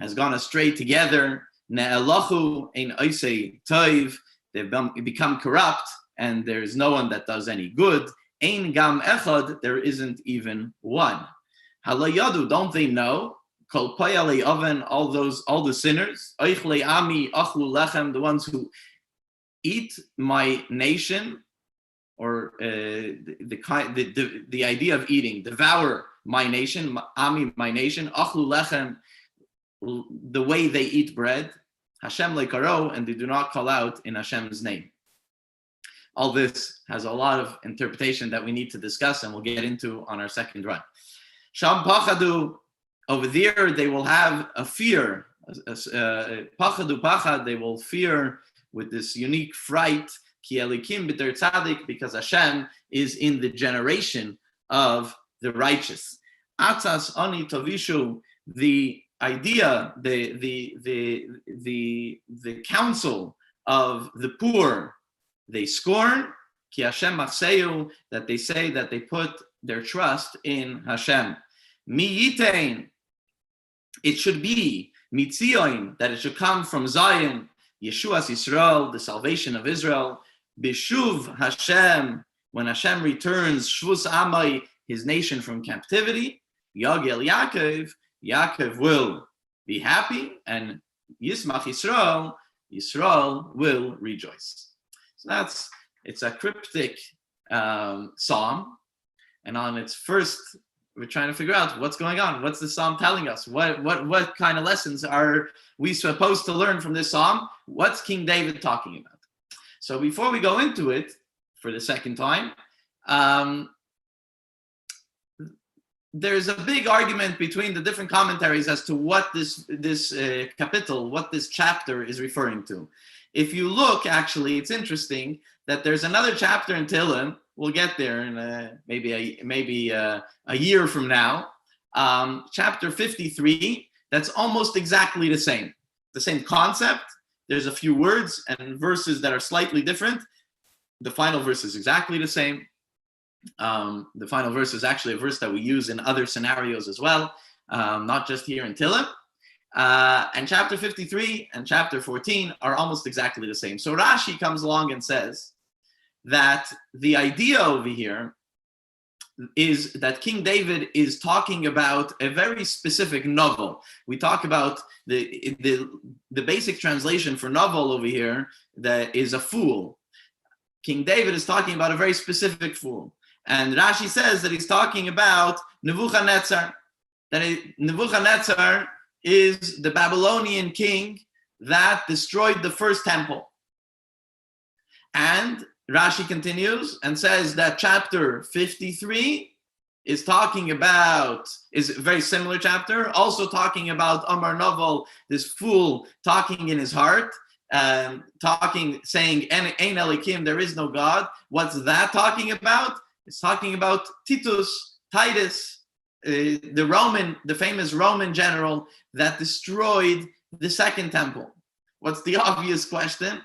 has gone astray together. Ne'elochu ein oisei toiv. They've become corrupt, and there's no one that does any good. Ein gam echad. There isn't even one. Halayadu, don't they know? Kol payalei oven, all the sinners. Oichlei ami achlu lechem, the ones who eat my nation, or the idea of eating, devour my nation, ami, my nation, achlu lechem, the way they eat bread, Hashem lekaro, and they do not call out in Hashem's name. All this has a lot of interpretation that we need to discuss, and we'll get into on our second run. Sham pachadu, over there they will have a fear, pachadu pachad, they will fear with this unique fright, ki elikim b'der tzadik, because Hashem is in the generation of the righteous. Atzas ani tovishu, the idea, the counsel of the poor, they scorn, ki Hashem machseu, that they say that they put their trust in Hashem. Mi yitein, it should be mitzion, that it should come from Zion, Yeshuas Yisrael, the salvation of Israel. Bishuv Hashem, when Hashem returns Shvus Amai, his nation from captivity. Yagel Yaakov, Yaakov will be happy, and Yismach Yisrael, Yisrael will rejoice. So it's a cryptic psalm, and on its first, we're trying to figure out what's going on. What's the psalm telling us? What kind of lessons are we supposed to learn from this psalm? What's King David talking about? So before we go into it for the second time, there's a big argument between the different commentaries as to what this kapitel, what this chapter is referring to. If you look, actually, it's interesting that there's another chapter in Tehillim. We'll get there in maybe a year from now. Chapter 53. That's almost exactly the same concept. There's a few words and verses that are slightly different. The final verse is exactly the same. The final verse is actually a verse that we use in other scenarios as well, not just here in Tehillim. And chapter 53 and chapter 14 are almost exactly the same. So Rashi comes along and says that the idea over here is that King David is talking about a very specific novel. We talk about the basic translation for novel over here, that is a fool. King David is talking about a very specific fool. And Rashi says that he's talking about Nebuchadnezzar. Nebuchadnezzar is the Babylonian king that destroyed the first temple. And Rashi continues and says that chapter 53 is a very similar chapter, also talking about Amar Novel, this fool talking in his heart, saying, Ein Elikim, there is no God. What's that talking about? It's talking about Titus, the famous Roman general that destroyed the second temple. What's the obvious question?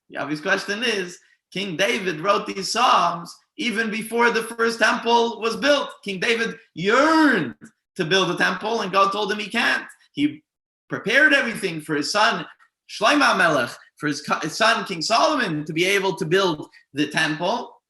The obvious question is, King David wrote these psalms even before the first temple was built. King David yearned to build a temple, and God told him he can't. He prepared everything for his son, Shlomo Melech, for his son, King Solomon, to be able to build the temple.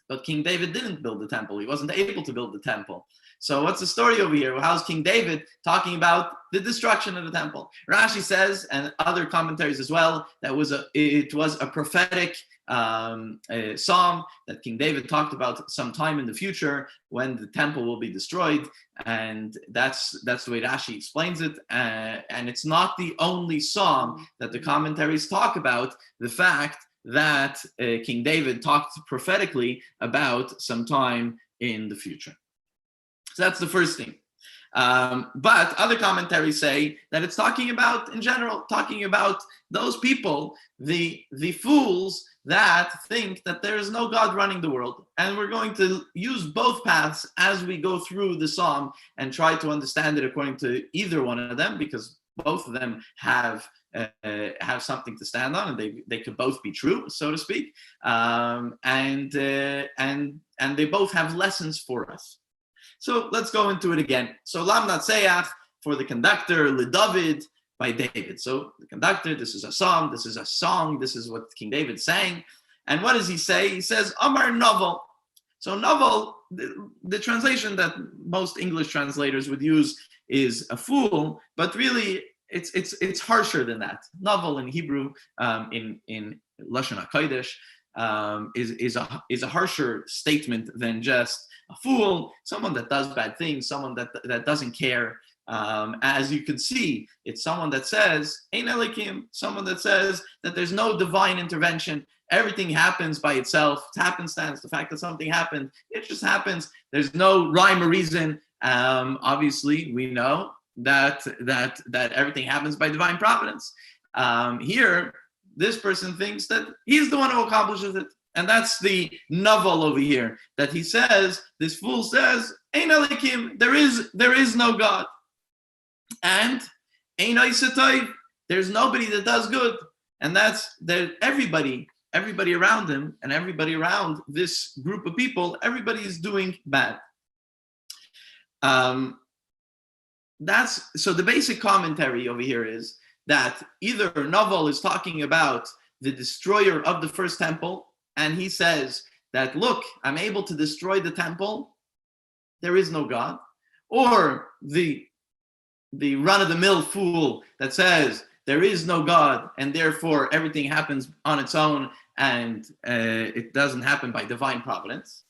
But King David didn't build the temple. He wasn't able to build the temple. So what's the story over here? How's King David talking about the destruction of the temple? Rashi says, and other commentaries as well, that it was a prophetic psalm that King David talked about sometime in the future when the temple will be destroyed, and that's the way Rashi explains it. And it's not the only psalm that the commentaries talk about the fact that King David talked prophetically about sometime in the future. So that's the first thing. But other commentaries say that it's talking about, in general, talking about those people, the fools that think that there is no God running the world. And we're going to use both paths as we go through the psalm and try to understand it according to either one of them, because both of them have something to stand on, and they could both be true, so to speak. And they both have lessons for us. So let's go into it again. So Lam Natseach, for the conductor, LeDavid, by David. So the conductor, this is a psalm, this is a song, this is what King David sang. And what does he say? He says, Amar Novel. So Novel, the translation that most English translators would use is a fool, but really it's harsher than that. Novel in Hebrew, in Lashon HaKodesh, is a harsher statement than just a fool, someone that does bad things, someone that doesn't care. As you can see, it's someone that says, Ein Elikim, someone that says that there's no divine intervention. Everything happens by itself. It's happenstance. The fact that something happened, it just happens. There's no rhyme or reason. Obviously, we know that everything happens by divine providence. Here, this person thinks that he's the one who accomplishes it. And that's the novel over here, that he says, this fool says, Ein Elikim, there is no God. And Ein Oisei, there's nobody that does good. And that's that everybody around him and everybody around this group of people, everybody is doing bad. So the basic commentary over here is that either Novel is talking about the destroyer of the first temple, and he says that, look, I'm able to destroy the temple, there is no God, or the run-of-the-mill fool that says there is no God, and therefore everything happens on its own, and it doesn't happen by divine providence.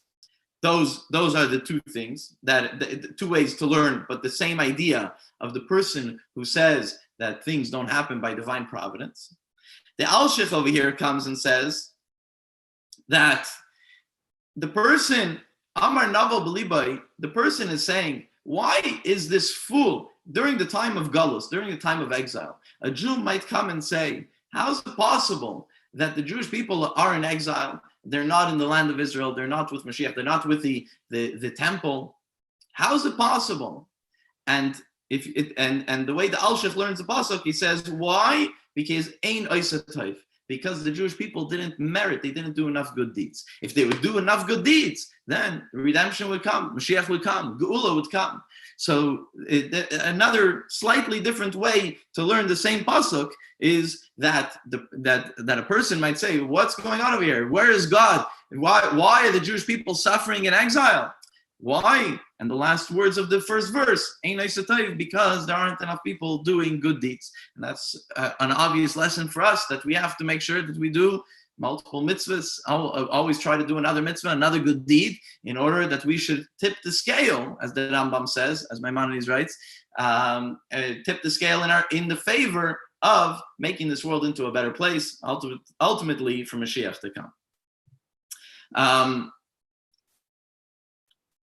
Those are the two things, the two ways to learn, but the same idea of the person who says that things don't happen by divine providence. The Alshich over here comes and says that the person, Amar Naval Belibai, the person is saying, why is this fool, during the time of Galus, during the time of exile, a Jew might come and say, how is it possible that the Jewish people are in exile? They're not in the land of Israel. They're not with Mashiach. They're not with the temple. How is it possible? And the way the Alshich learns the pasuk, he says, why? Because Ein Oisei, because the Jewish people didn't merit, they didn't do enough good deeds. If they would do enough good deeds, then redemption would come, Mashiach would come, Geula would come. So another slightly different way to learn the same pasuk is that a person might say, what's going on over here? Where is God? Why are the Jewish people suffering in exile? Why? And the last words of the first verse, Ein Oisei, because there aren't enough people doing good deeds. And that's an obvious lesson for us, that we have to make sure that we do multiple mitzvahs. Always try to do another mitzvah, another good deed, in order that we should tip the scale, as the Rambam says, as Maimonides writes, tip the scale in the favor of making this world into a better place, ultimately for Mashiach to come.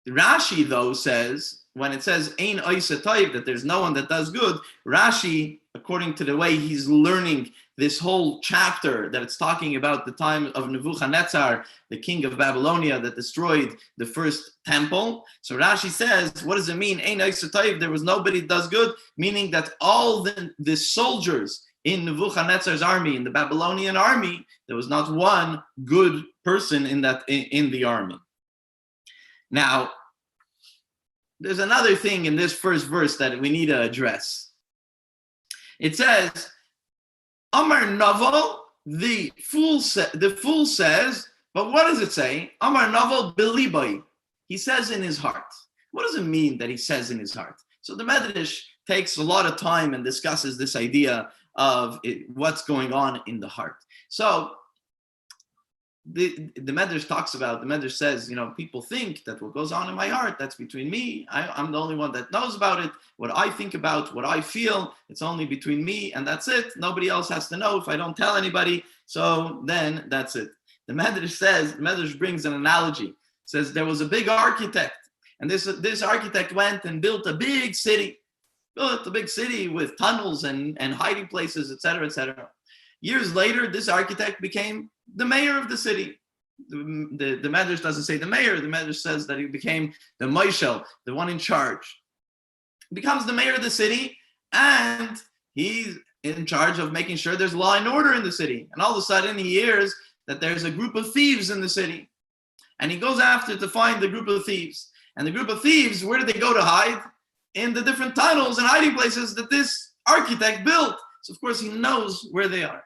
Rashi, though, says, when it says Ein Oisei, that there's no one that does good, Rashi, according to the way he's learning this whole chapter, that it's talking about the time of Nebuchadnezzar, the king of Babylonia, that destroyed the first temple. So Rashi says, what does it mean? Ein Oisei, there was nobody that does good, meaning that all the soldiers in Nebuchadnezzar's army, in the Babylonian army, there was not one good person in the army. Now, there's another thing in this first verse that we need to address. It says, Amar Novel, the fool says, but what does it say? Amar Novel Belibai. He says in his heart. What does it mean that he says in his heart? So the Medrash takes a lot of time and discusses this idea of what's going on in the heart. So the Medrash talks about, the Medrash says, people think that what goes on in my heart, that's between me. I'm the only one that knows about it. What I think about, what I feel, it's only between me, and that's it. Nobody else has to know if I don't tell anybody. So then that's it. The Medrash brings an analogy. It says there was a big architect, and this architect went and built a big city. Built a big city with tunnels and hiding places, etc., etc. Years later, this architect became the mayor of the city. The Medrash doesn't say the mayor. The Medrash says that he became the Moshel, the one in charge. He becomes the mayor of the city, and he's in charge of making sure there's law and order in the city. And all of a sudden, he hears that there's a group of thieves in the city. And he goes after to find the group of thieves. And the group of thieves, where do they go to hide? in the different tunnels and hiding places that this architect built. So of course he knows where they are.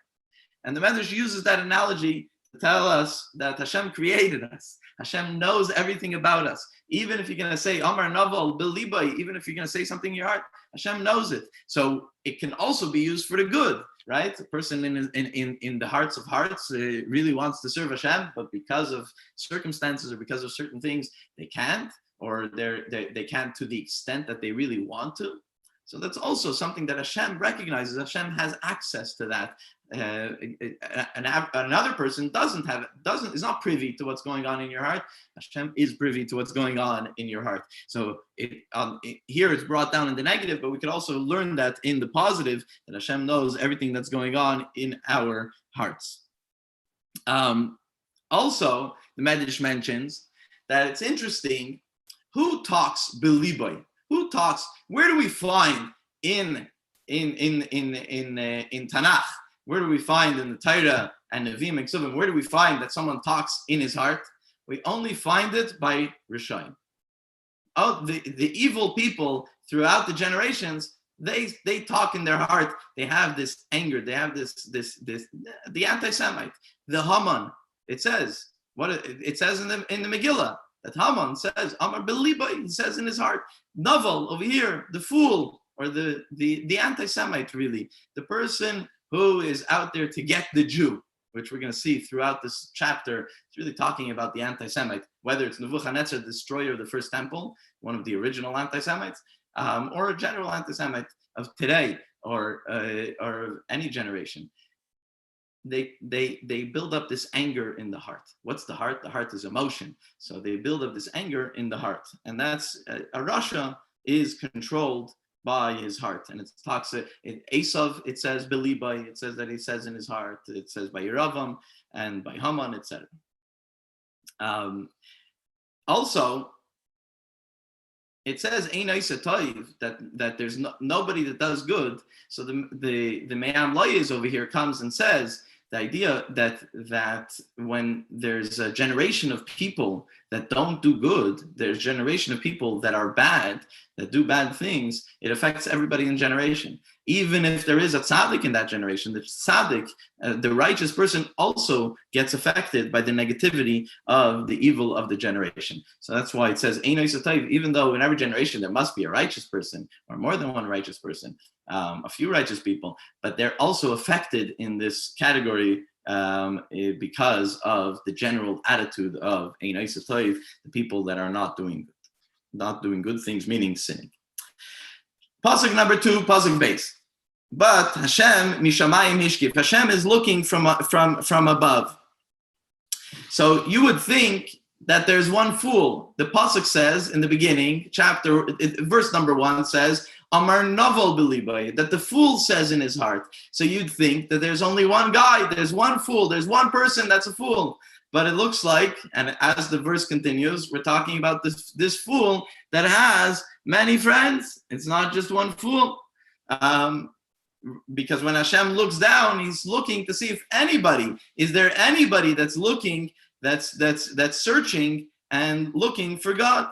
And the Medrash uses that analogy to tell us that Hashem created us. Hashem knows everything about us. Even if you're going to say Amar Naval Bilibai, even if you're going to say something in your heart, Hashem knows it. So it can also be used for the good, right? A person in the hearts of hearts really wants to serve Hashem, but because of circumstances or because of certain things, they can't, or they can't to the extent that they really want to. So that's also something that Hashem recognizes. Hashem has access to that. Another person is not privy to what's going on in your heart. Hashem is privy to what's going on in your heart. So here it's brought down in the negative, but we could also learn that in the positive, that Hashem knows everything that's going on in our hearts. Also, the Medrash mentions that it's interesting who talks beliboy. Who talks? Where do we find in Tanakh? Where do we find in the Torah and Nevi'im and Ksuvim? Where do we find that someone talks in his heart? We only find it by Rishayim. Oh, the evil people throughout the generations, they talk in their heart. They have this anger. They have this the anti-Semite, the Haman. It says it says in the Megillah. That Haman says, Amar Beliba, he says in his heart, Naval over here, the fool, or the anti-Semite really, the person who is out there to get the Jew, which we're going to see throughout this chapter. It's really talking about the anti-Semite, whether it's Nebuchadnezzar, the destroyer of the first temple, one of the original anti-Semites, or a general anti-Semite of today, or any generation. They build up this anger in the heart. What's the heart? The heart is emotion. So they build up this anger in the heart, and that's a Rasha is controlled by his heart. And it talks in Esav. It says Belibai. It says that he says in his heart. It says by Yeravam and by Haman, etc. Also, it says Ein Isa Toiv, that there's nobody that does good. So the Me'am Loyes over here comes and says the idea that when there's a generation of people that don't do good, there's a generation of people that are bad, that do bad things, it affects everybody in generation. Even if there is a tzaddik in that generation, the tzaddik, the righteous person, also gets affected by the negativity of the evil of the generation. So that's why it says, even though in every generation there must be a righteous person, or more than one righteous person, a few righteous people, but they're also affected in this category because of the general attitude of the people that are not doing good things, meaning sinning. Pasuk number 2, pasuk base. But Hashem mishamayim hishkif. Hashem is looking from above. So you would think that there's one fool. The pasuk says in the beginning, verse number 1 says, Amar Naval Bilibay, that the fool says in his heart. So you'd think that there's only one guy, there's one fool, there's one person that's a fool. But it looks like, and as the verse continues, we're talking about this fool that has many friends. It's not just one fool. Because when Hashem looks down, he's looking to see if is there anybody that's looking, that's searching and looking for God.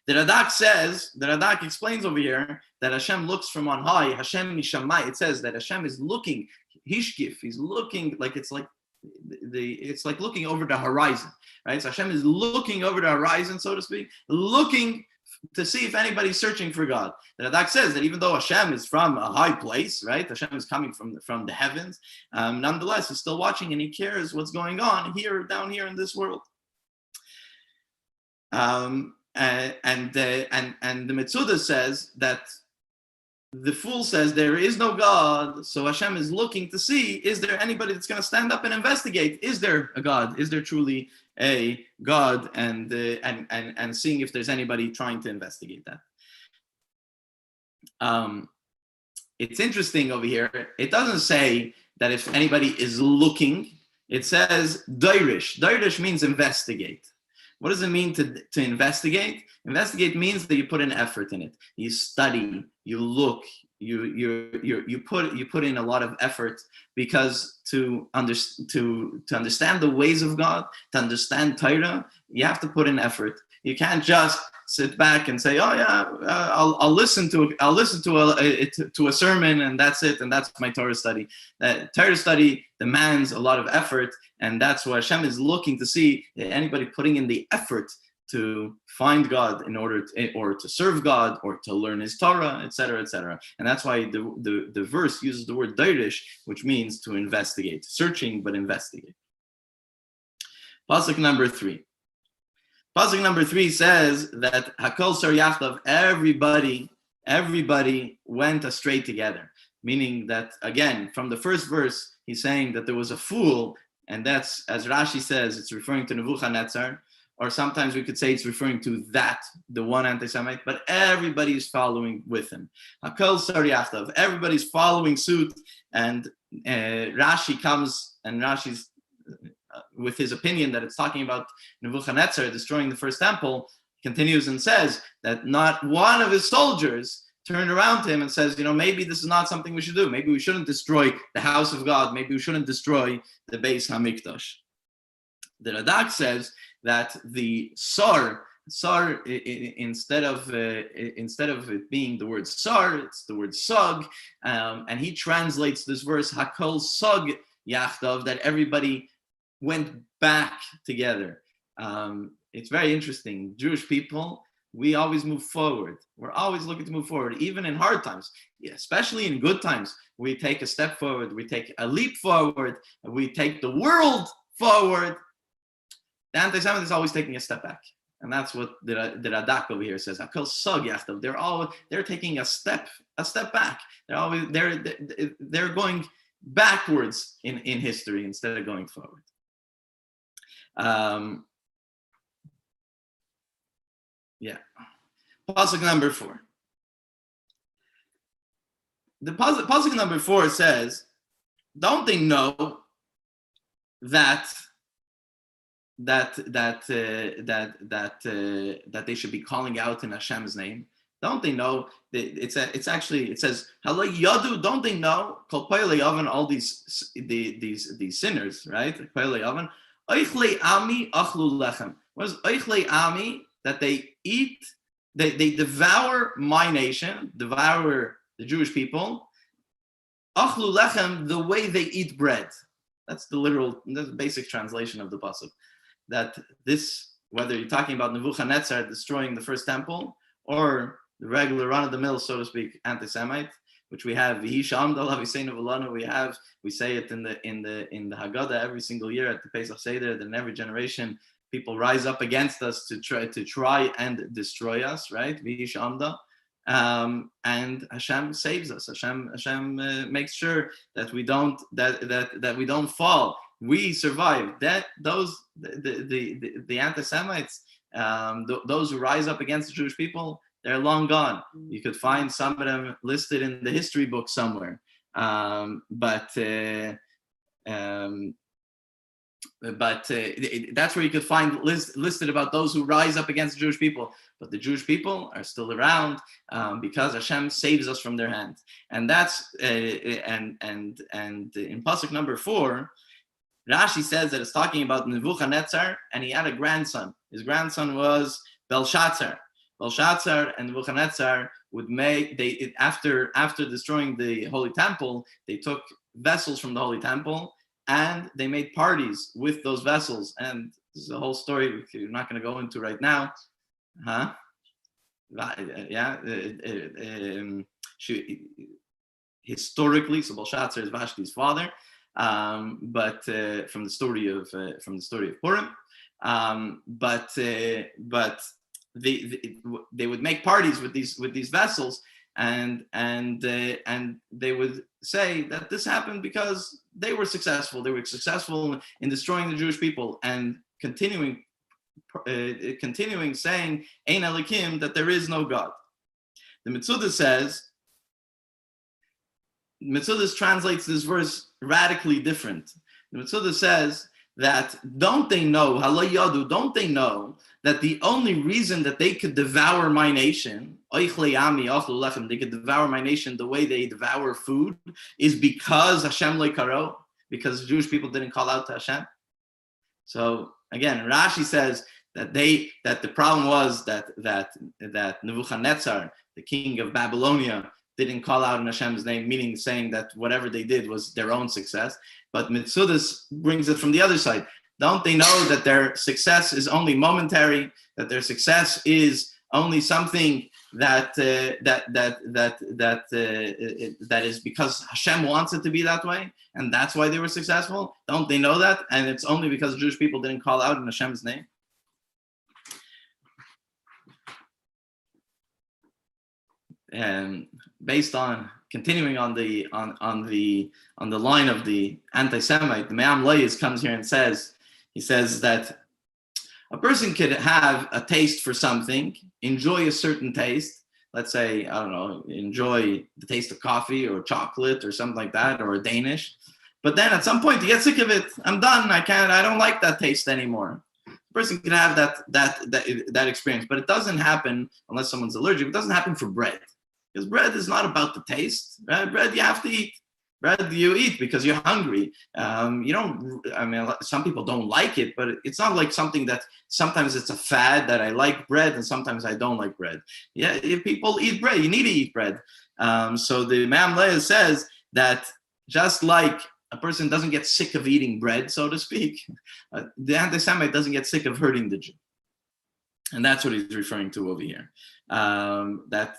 The Radak explains over here that Hashem looks from on high. Hashem mishamai. It says that Hashem is looking, hishkif. He's looking like it's like looking over the horizon, right? So Hashem is looking over the horizon, so to speak, looking to see if anybody's searching for God. The Radak says that even though Hashem is from a high place, right? Hashem is coming from the heavens. Nonetheless, he's still watching and he cares what's going on down here in this world. And the Metzudah says that the fool says there is no God, so Hashem is looking to see, is there anybody that's going to stand up and investigate? Is there a God? Is there truly a God? And seeing if there's anybody trying to investigate that. It's interesting over here. It doesn't say that if anybody is looking. It says dairish. Dairish means investigate. What does it mean to investigate? Investigate means that you put an effort in it. You study, you look, you put in a lot of effort, because to understand the ways of God, to understand Torah, you have to put in effort. You can't just sit back and say, "Oh yeah, I'll listen to a sermon and that's it, and that's my Torah study." Torah study demands a lot of effort, and that's what Hashem is looking to see. Anybody putting in the effort to find God in order to serve God or to learn His Torah, etc., etc. And that's why the verse uses the word "dairish," which means to investigate, searching but investigate. Pasuk number 3. Pasuk number 3 says that Hakol Sar Yachdav, everybody went astray together. Meaning that, again, from the first verse, he's saying that there was a fool, and that's, as Rashi says, it's referring to Nebuchadnezzar, or sometimes we could say it's referring to the one anti-Semite, but everybody's following with him. Hakol Sar Yachdav, everybody's following suit, and Rashi comes, and Rashi's with his opinion that it's talking about Nebuchadnezzar destroying the first temple, continues and says that not one of his soldiers turned around to him and says, maybe this is not something we should do. Maybe we shouldn't destroy the house of God. Maybe we shouldn't destroy the Beis HaMikdash. The Radak says that the Sar, instead of it being the word Sar, it's the word Sog, and he translates this verse Hakol Sog Yachdav, that everybody went back together. It's very interesting. Jewish people, we always move forward. We're always looking to move forward, even in hard times, especially in good times. We take a step forward. We take a leap forward. We take the world forward. The anti-Semite is always taking a step back. And that's what the Radak over here says. They're taking a step back. They're going backwards in history instead of going forward. Pasuk number 4. The pasuk number 4 says, "Don't they know that they should be calling out in Hashem's name? Don't they know that it says, Hello Yadu, don't they know? Kol Poelei Oven, all these sinners, right? Poelei Oven. Oichlei Ami Achlu Lechem. What is Oichlei Ami? That they eat, they devour my nation, devour the Jewish people. Achlu Lechem, the way they eat bread. That's the basic translation of the pasuk. That this, whether you're talking about Nebuchadnezzar destroying the first temple, or the regular run-of-the-mill, so to speak, anti-Semite, which we have, we say it in the Haggadah every single year at the Pesach Seder, that in every generation people rise up against us to try and destroy us, right? And Hashem saves us. Hashem makes sure that we don't fall. We survive. The anti-Semites, those who rise up against the Jewish people, they're long gone. You could find some of them listed in the history book somewhere. But that's where you could find listed about those who rise up against the Jewish people. But the Jewish people are still around because Hashem saves us from their hands. And that's and in pasuk number 4, Rashi says that it's talking about Nebuchadnezzar, and he had a grandson. His grandson was Belshazzar. Belshazzar and Nebuchadnezzar would after destroying the Holy Temple, they took vessels from the Holy Temple and they made parties with those vessels. And this is a whole story which we're not going to go into right now. Historically, so Belshazzar is Vashti's father, but from the story of Purim, but they would make parties with these vessels, and they would say that this happened because they were successful. They were successful in destroying the Jewish people, and continuing saying Ein Elikim, that there is no God. The Mitzudah translates this verse radically different. The Mitzudah says that don't they know that the only reason that they could devour my nation, they could devour my nation the way they devour food, is because Hashem lo karo, because Jewish people didn't call out to Hashem. So again, Rashi says that the problem was that Nebuchadnezzar, the king of Babylonia, didn't call out in Hashem's name, meaning saying that whatever they did was their own success. But Mitzudas brings it from the other side. Don't they know that their success is only momentary? That their success is only something that is because Hashem wants it to be that way, and that's why they were successful. Don't they know that? And it's only because Jewish people didn't call out in Hashem's name. And based on continuing on the line of the anti-Semite, the Me'am Leis comes here and says that a person could have a taste for something, enjoy a certain taste. Let's say, I don't know, enjoy the taste of coffee or chocolate or something like that, or a Danish. But then at some point you get sick of it. I'm done. I don't like that taste anymore. A person can have that experience, but it doesn't happen unless someone's allergic. It doesn't happen for bread, because bread is not about the taste. Right? Bread you have to eat. Bread you eat because you're hungry. You don't. I mean, some people don't like it, but it's not like something that sometimes it's a fad that I like bread and sometimes I don't like bread. Yeah, if people eat bread, you need to eat bread. So the Imam Leah says that just like a person doesn't get sick of eating bread, so to speak, the anti-Semite doesn't get sick of hurting the Jew. And that's what he's referring to over here. That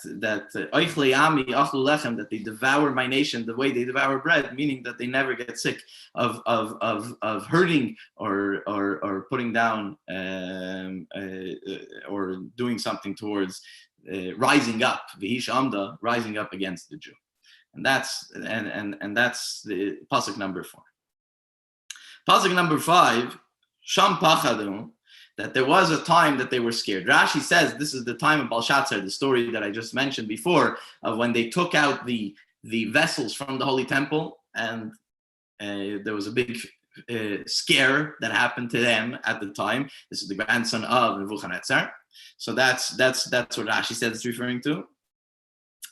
they devour my nation the way they devour bread, meaning that they never get sick of hurting or putting down or doing something towards rising up, rising up against the Jew. And that's the pasuk number 4. Pasuk number 5, Sham Pachadu, that there was a time that they were scared. Rashi says this is the time of Belshazzar, the story that I just mentioned before, of when they took out the vessels from the Holy Temple, and there was a big scare that happened to them at the time. This is the grandson of Nebuchadnezzar. So that's what Rashi says it's referring to.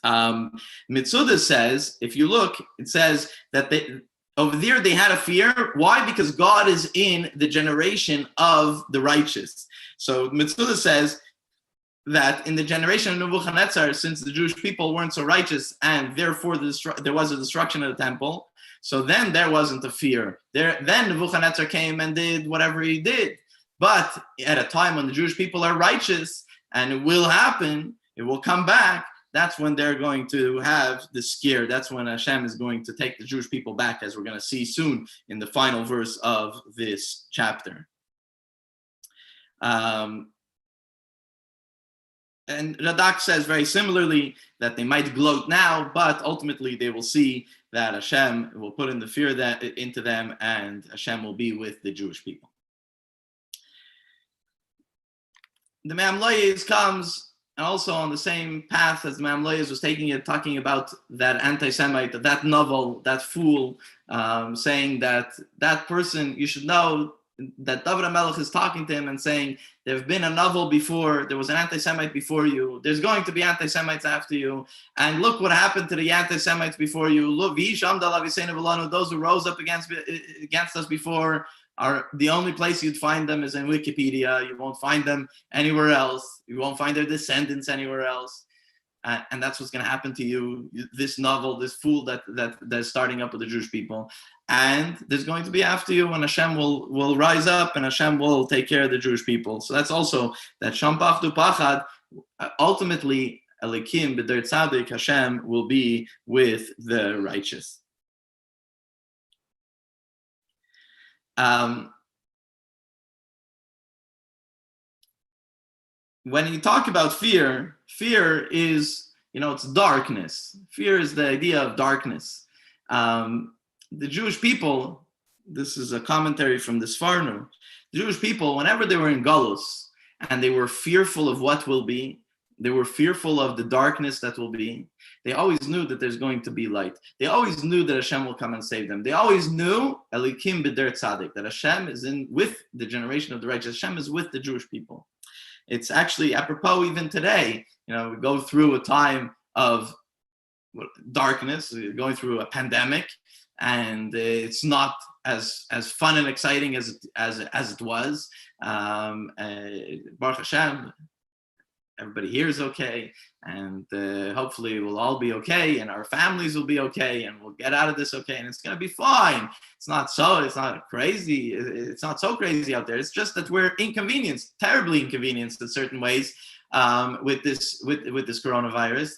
Mitzuda says, if you look, it says that over there they had a fear. Why? Because God is in the generation of the righteous. So Mitzuda says that in the generation of Nebuchadnezzar, since the Jewish people weren't so righteous, and therefore there was a destruction of the temple, so then there wasn't a fear. Then Nebuchadnezzar came and did whatever he did. But at a time when the Jewish people are righteous, and it will happen, it will come back, that's when they're going to have the scare. That's when Hashem is going to take the Jewish people back, as we're going to see soon in the final verse of this chapter. And Radak says very similarly that they might gloat now, but ultimately they will see that Hashem will put in the fear into them, and Hashem will be with the Jewish people. The Me'am Leis comes and also on the same path as the Me'am Leis was talking about that anti-Semite, that novel, that fool, saying that person, you should know that David HaMelech is talking to him and saying, there's been a novel before, there was an anti-Semite before you, there's going to be anti-Semites after you, and look what happened to the anti-Semites before you. Look, those who rose up against us before, are the only place you'd find them is in Wikipedia. You won't find them anywhere else. You won't find their descendants anywhere else. And that's what's going to happen to you, this novel, this fool that's starting up with the Jewish people. And there's going to be after you when Hashem will rise up and Hashem will take care of the Jewish people. So that's also that Sham Pachdu Pachad, ultimately, Elikim B'der Tzadik, Hashem will be with the righteous. When you talk about fear is, it's darkness. Fear is the idea of darkness. The Jewish people, this is a commentary from the Sfarnu, the Jewish people, whenever they were in Galus and they were fearful of what will be, they were fearful of the darkness that will be, they always knew that there's going to be light. They always knew that Hashem will come and save them. They always knew Elikim B'der Tzadik, that Hashem is with the generation of the righteous. Hashem is with the Jewish people. It's actually apropos even today. We go through a time of darkness, going through a pandemic, and it's not as fun and exciting as it was. Baruch Hashem, everybody here is okay, and hopefully we'll all be okay, and our families will be okay, and we'll get out of this okay, and it's going to be fine. It's not crazy. It's not so crazy out there. It's just that we're inconvenienced, terribly inconvenienced in certain ways with this coronavirus.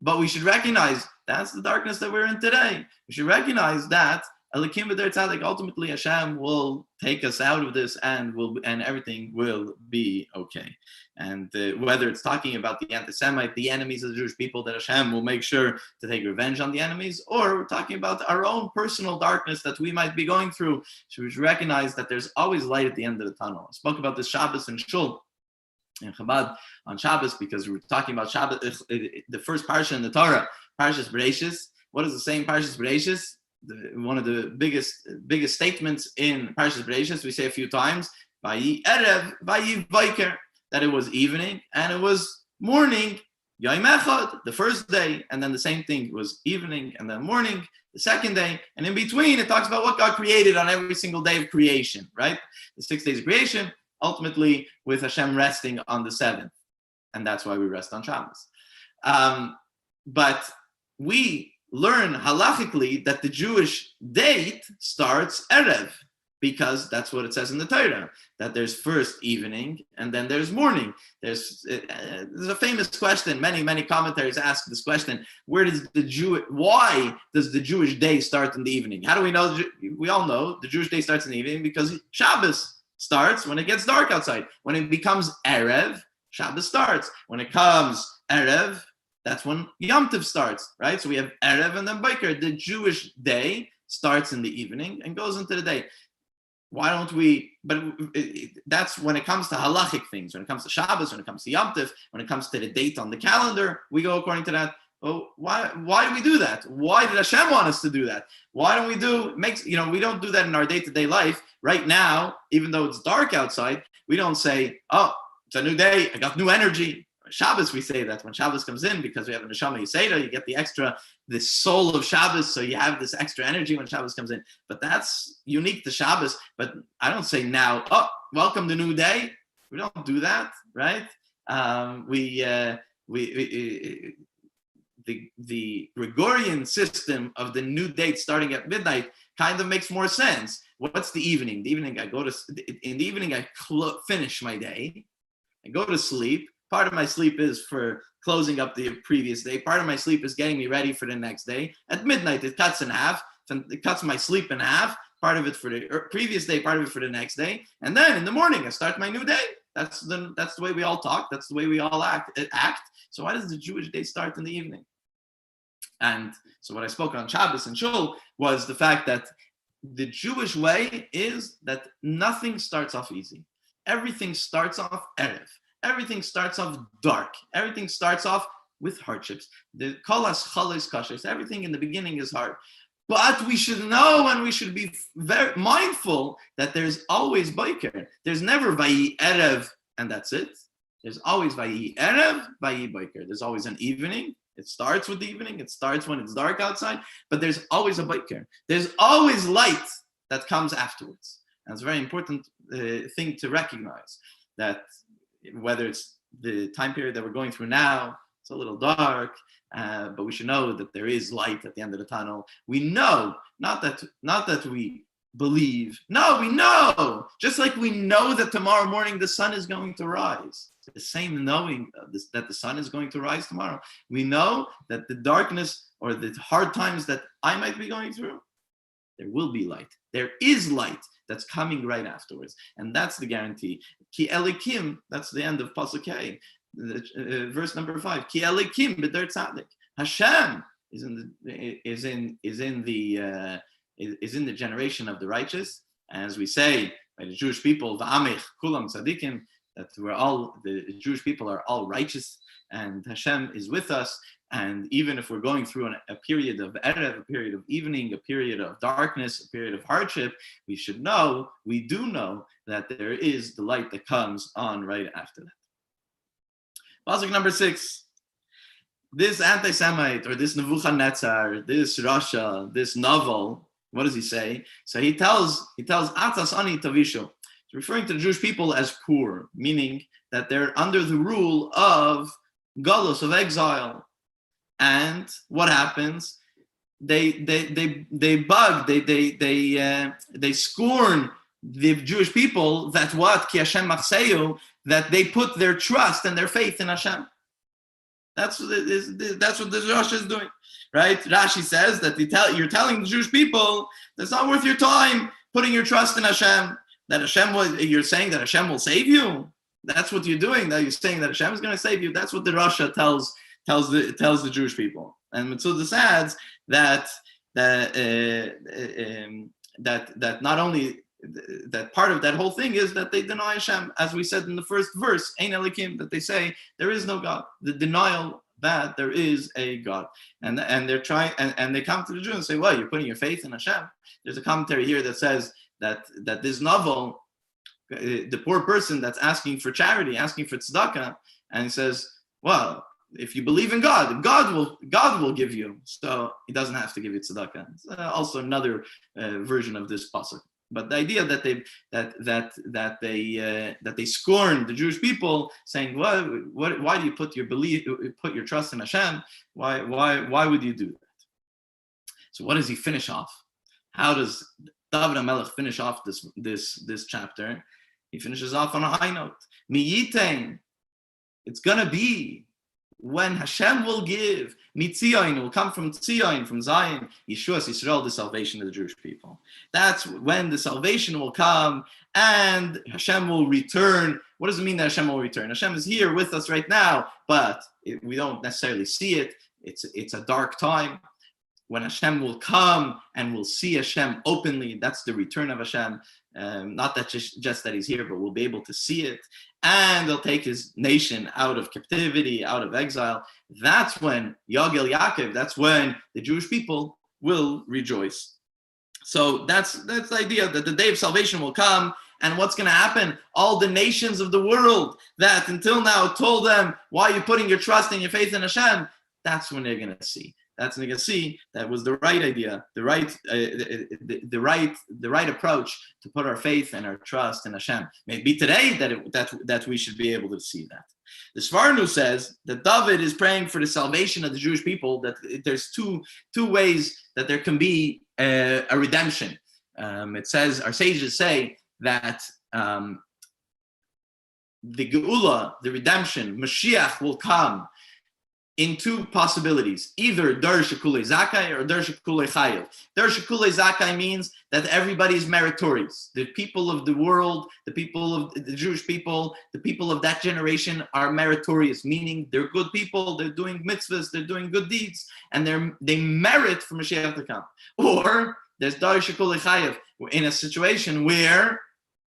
But we should recognize that's the darkness that we're in today. We should recognize that ultimately Hashem will take us out of this, and everything will be okay. And whether it's talking about the anti-Semite, the enemies of the Jewish people, that Hashem will make sure to take revenge on the enemies, or we're talking about our own personal darkness that we might be going through, so we should recognize that there's always light at the end of the tunnel. I spoke about this Shabbos and Shul in Chabad on Shabbos, because we were talking about Shabbos, the first parsha in the Torah, Parshas Bereishis. What is the same Parshas Bereishis? One of the biggest statements in Parshas Bereishis, we say a few times, Vayi Erev, Vayi Vaiker, that it was evening and it was morning, Yom Echad, the first day, and then the same thing was evening and then morning, the second day, and in between it talks about what God created on every single day of creation, right? The 6 days of creation, ultimately with Hashem resting on the seventh, and that's why we rest on Shabbos. But we learn halachically that the Jewish date starts Erev, because that's what it says in the Torah, that there's first evening and then there's morning. There's a famous question, many commentaries ask this question, why does the Jewish day start in the evening? How do we know? We all know the Jewish day starts in the evening because Shabbos starts when it gets dark outside. When it becomes Erev, Shabbos starts. When it comes Erev, that's when Yom Tov starts, right? So we have Erev and then Boker. The Jewish day starts in the evening and goes into the day. Why don't we, that's when it comes to halachic things, when it comes to Shabbos, when it comes to Yom Tov, when it comes to the date on the calendar, we go according to that. Well, why do we do that? Why did Hashem want us to do that? Why don't we we don't do that in our day-to-day life. Right now, even though it's dark outside, we don't say, oh, it's a new day, I got new energy. Shabbos, we say that when Shabbos comes in, because we have a Neshama Yisera, you get the soul of Shabbos, so you have this extra energy when Shabbos comes in. But that's unique to Shabbos. But I don't say now, oh, welcome to new day. We don't do that, right? The Gregorian system of the new date starting at midnight kind of makes more sense. What's the evening? The evening I finish my day. I go to sleep. Part of my sleep is for closing up the previous day. Part of my sleep is getting me ready for the next day. At midnight, it cuts in half. It cuts my sleep in half. Part of it for the previous day, part of it for the next day. And then in the morning, I start my new day. That's the way we all talk. That's the way we all act. So why does the Jewish day start in the evening? And so what I spoke on Shabbos and Shul was the fact that the Jewish way is that nothing starts off easy. Everything starts off Erev. Everything starts off dark. Everything starts off with hardships. The kolas chales kashas. Everything in the beginning is hard. But we should know and we should be very mindful that there's always boker. There's never vayi erev and that's it. There's always vayi erev, vayi boker. There's always an evening. It starts with the evening. It starts when it's dark outside. But there's always a boker. There's always light that comes afterwards. And it's a very important thing to recognize, that whether it's the time period that we're going through now, it's a little dark, but we should know that there is light at the end of the tunnel. We know, not that we believe. No, we know. Just like we know that tomorrow morning the sun is going to rise. The same knowing that the sun is going to rise tomorrow. We know that the darkness or the hard times that I might be going through, there will be light. There is light that's coming right afterwards. And that's the guarantee. Ki elikim, that's the end of Pasuk K, verse number 5. Ki elikim b'der tzaddik. Hashem is in the generation of the righteous. As we say by the Jewish people, v'amich kulam tzaddikim, that the Jewish people are all righteous, and Hashem is with us. And even if we're going through a period of Erev, a period of evening, a period of darkness, a period of hardship, we do know that there is the light that comes on right after that. Pasuk number 6. this anti-Semite or this Nebuchadnezzar, this Russia, this novel, what does he say? So he tells Atas ani tavishu. He's referring to the Jewish people as poor, meaning that they're under the rule of galus, of exile. And what happens? They bug, they scorn the Jewish people. That what? Ki Hashem machseyu, that they put their trust and their faith in Hashem. That's what the Rosh is doing, right? Rashi says that you're telling the Jewish people that it's not worth your time putting your trust in Hashem. That you're saying that Hashem will save you. That's what you're doing. That you're saying that Hashem is going to save you. That's what the Rosh tells the Jewish people. And Metzudas adds that not only that part of that whole thing is that they deny Hashem, as we said in the first verse, Ein Elikim, that they say there is no God, the denial that there is a God, and they're trying, and they come to the Jew and say, well, you're putting your faith in Hashem. There's a commentary here that says that this novel, the poor person that's asking for charity, asking for tzedakah, and he says, well, if you believe in God, God will give you, so he doesn't have to give you tzedakah. It's also another version of this pasuk. But the idea that they scorn the Jewish people, saying, why do you put your trust in Hashem? Why would you do that? So what does he finish off? How does David HaMelech finish off this chapter? He finishes off on a high note. Miyitain, it's gonna be when Hashem will give, Mitzion will come from Tzion, from Zion, Yeshua's Yisrael, the salvation of the Jewish people. That's when the salvation will come and Hashem will return. What does it mean that Hashem will return? Hashem is here with us right now, but we don't necessarily see it. It's a dark time. When Hashem will come and we'll see Hashem openly, that's the return of Hashem. Not that just that he's here, but we'll be able to see it. And they'll take his nation out of captivity, out of exile. That's when Yagel Yaakov, that's when the Jewish people will rejoice. So that's the idea, that the day of salvation will come. And what's going to happen? All the nations of the world that until now told them, why are you putting your trust and your faith in Hashem? That's when they're going to see. That's when you can see that was the right idea, the right approach to put our faith and our trust in Hashem. Maybe today that we should be able to see that. The Sforno says that David is praying for the salvation of the Jewish people. That there's two ways that there can be a redemption. It says, our sages say that the Geula, the redemption, Mashiach will come in two possibilities, either Der Shekulei Zakai or Der Shekulei Chayev. Der Shekulei Zakai means that everybody is meritorious. The people of the world, the people of the Jewish people, the people of that generation are meritorious, meaning they're good people, they're doing mitzvahs, they're doing good deeds, and they merit for Mashiach to come. Or there's Der Shekulei Chayev, in a situation where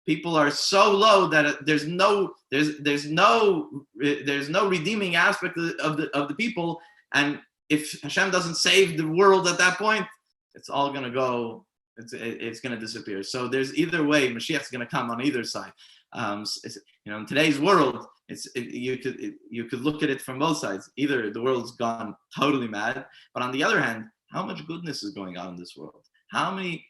people are so low that there's no redeeming aspect of the people, and if Hashem doesn't save the world at that point, it's all gonna go. It's gonna disappear. So there's either way, Mashiach's gonna come on either side. In today's world, you could look at it from both sides. Either the world's gone totally mad, but on the other hand, how much goodness is going on in this world? How many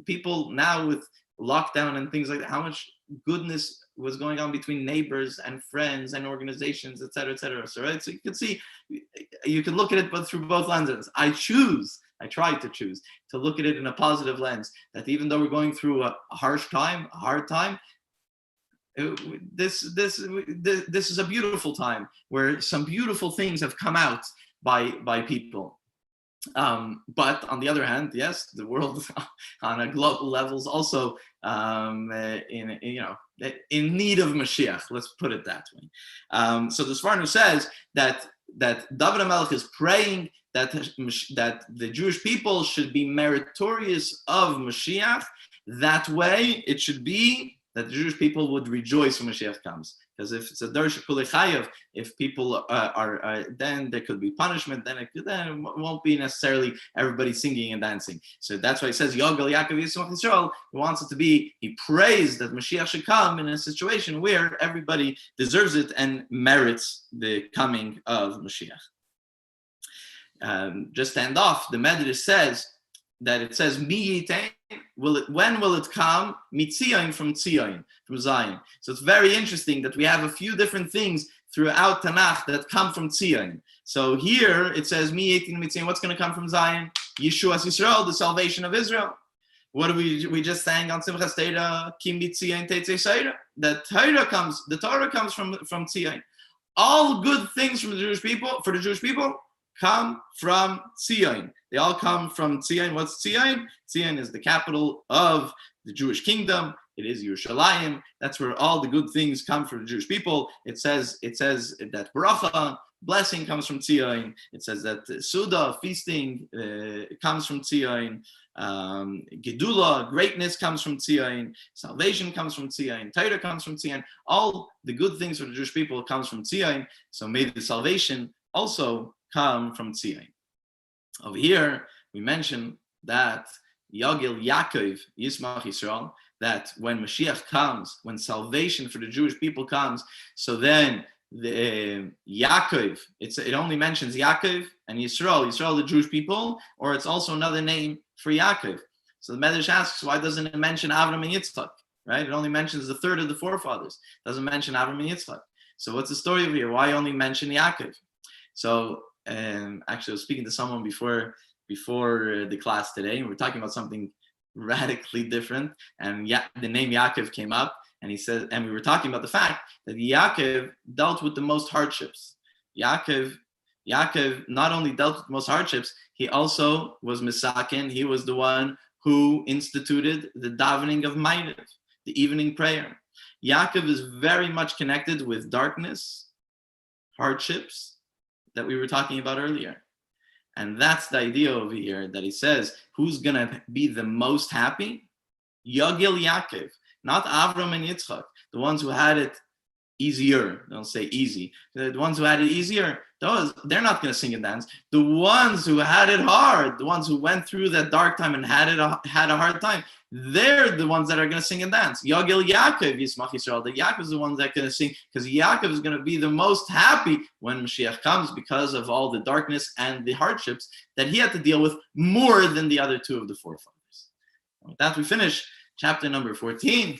people now with lockdown and things like that, how much goodness was going on between neighbors and friends and organizations, et cetera, et cetera. So, right? So you can look at it but through both lenses. I try to choose to look at it in a positive lens, that even though we're going through a hard time, this is a beautiful time where some beautiful things have come out by people. But on the other hand, yes, the world on a global level is also in need of Mashiach. Let's put it that way. So the Sforno says that David HaMelech is praying that the Jewish people should be meritorious of Mashiach. That way, it should be that the Jewish people would rejoice when Mashiach comes. Because if it's a Der Shekulei Chayev, if people are then there could be punishment. Then it won't be necessarily everybody singing and dancing. So that's why it says Yogel Yaakov Yisrael Yisrael. He wants it to be. He prays that Mashiach should come in a situation where everybody deserves it and merits the coming of Mashiach. Just stand off. The Medrash says that it says Mi yitain. When will it come? Mitzion, from Tzion, from Zion. So it's very interesting that we have a few different things throughout Tanakh that come from Tzion. So here it says Mi yitain Mitzion. What's going to come from Zion? Yeshuas Yisrael, the salvation of Israel. What do we just sang on Simchas Torah? Kim Mitzion Teitzei Seira. The Torah comes from Tzion. All good things from the Jewish people come from Tzion. They all come from Tzion. What's Tzion? Tzion is the capital of the Jewish kingdom. It is Yerushalayim. That's where all the good things come from the Jewish people. It says that bracha, blessing, comes from Tzion. It says that Suda, feasting, comes from Tzion. Gedula, greatness, comes from Tzion. Salvation comes from Tzion. Torah comes from Tzion. All the good things for the Jewish people comes from Tzion. So may the salvation also come from Tzion. Over here, we mention that Yagil Yaakov Yismach Yisrael, that when Mashiach comes, when salvation for the Jewish people comes, so then the Yaakov, it only mentions Yaakov and Yisrael, the Jewish people, or it's also another name for Yaakov. So the Medrash asks, why doesn't it mention Avram and Yitzchak? Right? It only mentions the third of the forefathers. It doesn't mention Avram and Yitzchak. So what's the story over here? Why only mention Yaakov? So actually, I was speaking to someone before the class today, and we're talking about something radically different. And the name Yaakov came up, and he said, and we were talking about the fact that Yaakov dealt with the most hardships. Yaakov not only dealt with the most hardships, he also was misaken. He was the one who instituted the davening of Ma'ariv, the evening prayer. Yaakov is very much connected with darkness, hardships, that we were talking about earlier. And that's the idea over here, that he says, who's going to be the most happy? Yagil Yaakov, not Avram and Yitzchak, the ones who had it easier. Don't say easy. The ones who had it easier, they're not going to sing and dance. The ones who had it hard, the ones who went through that dark time and had a hard time, they're the ones that are going to sing and dance. Yagil Yaakov Yismach Yisrael. The Yaakov is the ones that are going to sing, because Yaakov is going to be the most happy when Mashiach comes, because of all the darkness and the hardships that he had to deal with more than the other two of the forefathers. With that, we finish chapter number 14.